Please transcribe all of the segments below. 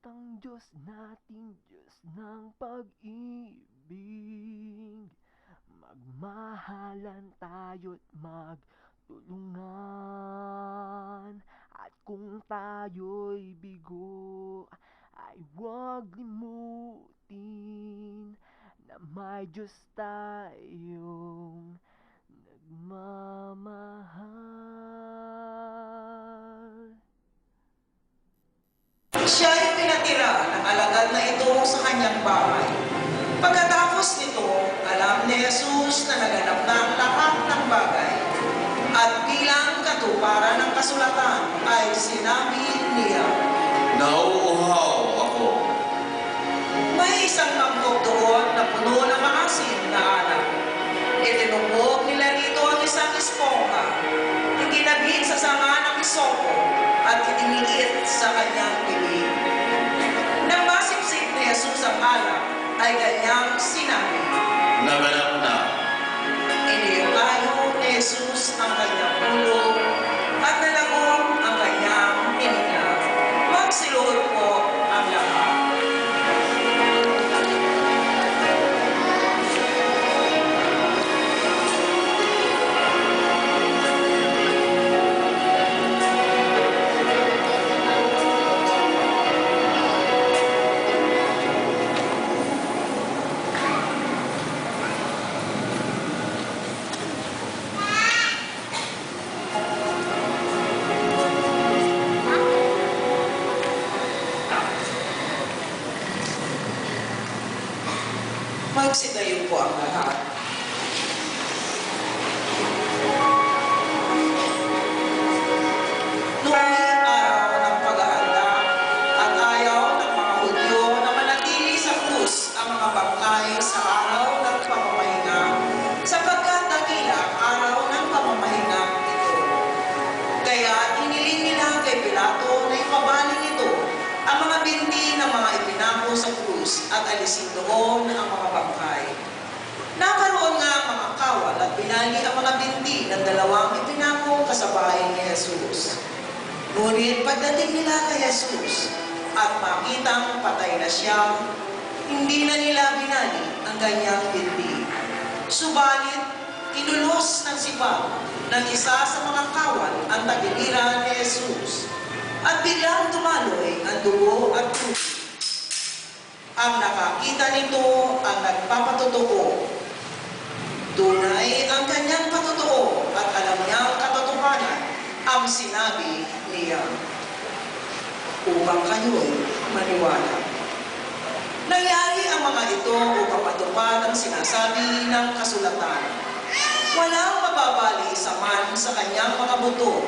Ang Diyos nating Diyos ng pag-ibig, magmahalan tayo't magtulungan. At kung tayo'y bigo, ay huwag limutin na may Diyos tayong nagmamahal. Siya ay pinatira ng alagad na ito sa kanyang bahay. Pagkatapos nito, alam ni Jesus na naganap na ang lahat ng bagay. At bilang katuparan ng kasulatan ay sinabi niya, Nauuhaw ako. may isang mangkok doon na puno ng maasim na alak. Itinupog nila rito ang isang espongha, iginabit sa sanga ng isopo, at itiniit sa kanyang bibig. Nang masipsip ni Jesus ang alak, ay kanyang sinabi, Naganap na. Iniukayo ni Jesus ang kanyang ulo at nalagom ang kanyang hininga. Magsiluhod po ang lahat. Magsitayo po ang lahat. Noong araw ng pag-aanda at ayaw ng mga Hudyo na manatili sa krus ang mga bangkay sa araw ng pamamahinga, sapagkat dakila ang araw ng pamamahinga ito. Kaya iniling nila kay Pilato na ipabaling ito ang mga binti ng mga ipinako sa krus at alisin doon ang mga bangkay. Nakaroon nga ang mga kawal at binali ang mga binti ng dalawang ipinako kasabayan ni Jesus. Ngunit pagdating nila kay Jesus at makitang patay na siya, hindi na nila binali ang kanyang binti. Subalit, inulos ng sipag ng isa sa mga kawal ang tagiliran ni Jesus. At biglang tumaloy ang dugo at tubig. Ang nakakita nito ang nagpapatotoo. Tunay ang kanyang patotoo at alam niyang katotohanan ang sinabi niya, upang kayo'y maniwala. Nangyari ang mga ito upang matupad ang sinasabi ng kasulatan. Walang mababali sa man sa kanyang mga buto,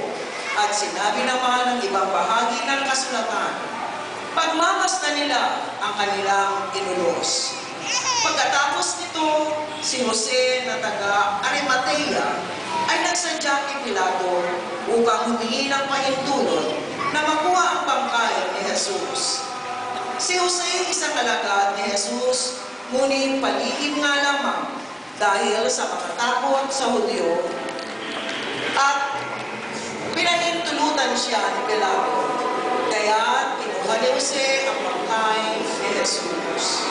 at sinabi naman ng ibang bahagi ng kasulatan, pagmamasdan nila ang kanilang inulos. Pagkatapos nito, si Jose na taga Arimatea ay nagsadya kay Pilato upang humingi ng pahintulot na makuha ang bangkay ni Jesus. Si Jose isang alagad ni Jesus, ngunit palihim nga lamang dahil sa mga takot sa Hudyo, at pinahintulutan siya ni Pilato. Kaya kinuha ni Jose ang bangkay ni Jesus.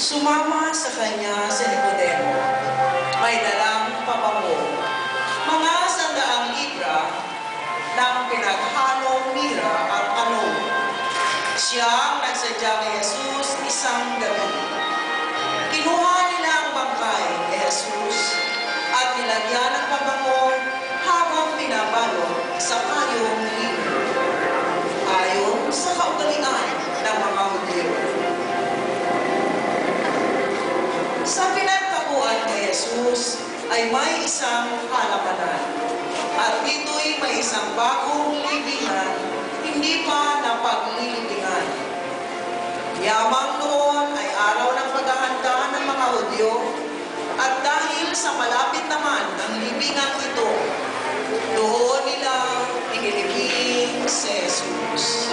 Sumama sa kanya si Nicodemo. May dalang pabango, mga 100 libra ng pinaghalong mira at ano Siyang nagsadya kay Jesus isang gabi. Kinuha nila ang bangkay kay Jesus at nilagyan ng pabango habang binabalot sa payong lino. Ayon sa kaugalian ng mga Hudyo. Sa pinagtaguan kay Jesus ay may isang halamanan at dito'y may isang bagong libingan, hindi pa napaglilibingan. Yamang noon ay araw ng paghahanda ng mga Hudyo at dahil sa malapit naman ng libingan ito, doon nila inilibing si Jesus.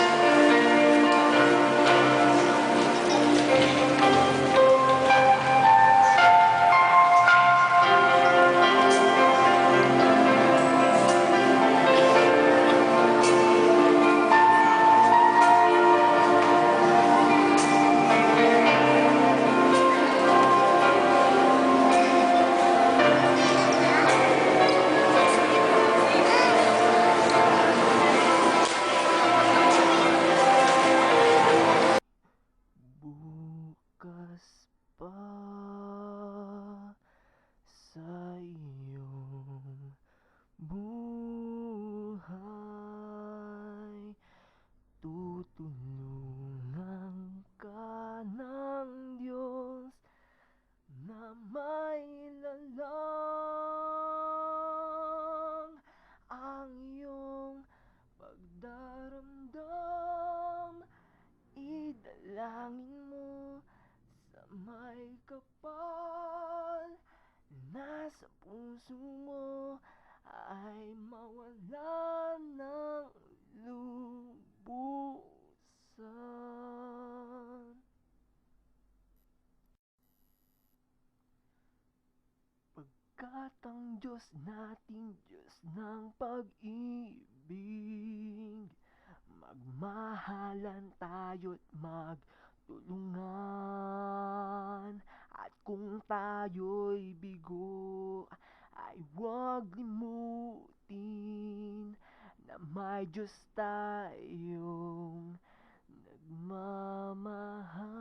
Bukas pa sa iyong buhay, tutulungan ka ng Diyos na may lalang ang iyong pagdaramdam. Idalangin mo sa may kapal na sa puso mo ay mawala ng lubusan. Pagkat ang Diyos natin, Diyos ng pag-ibig, magmahalan tayo't magtulungan. At kung tayo'y bigo, ay huwag limutin na may Diyos tayong nagmamahal.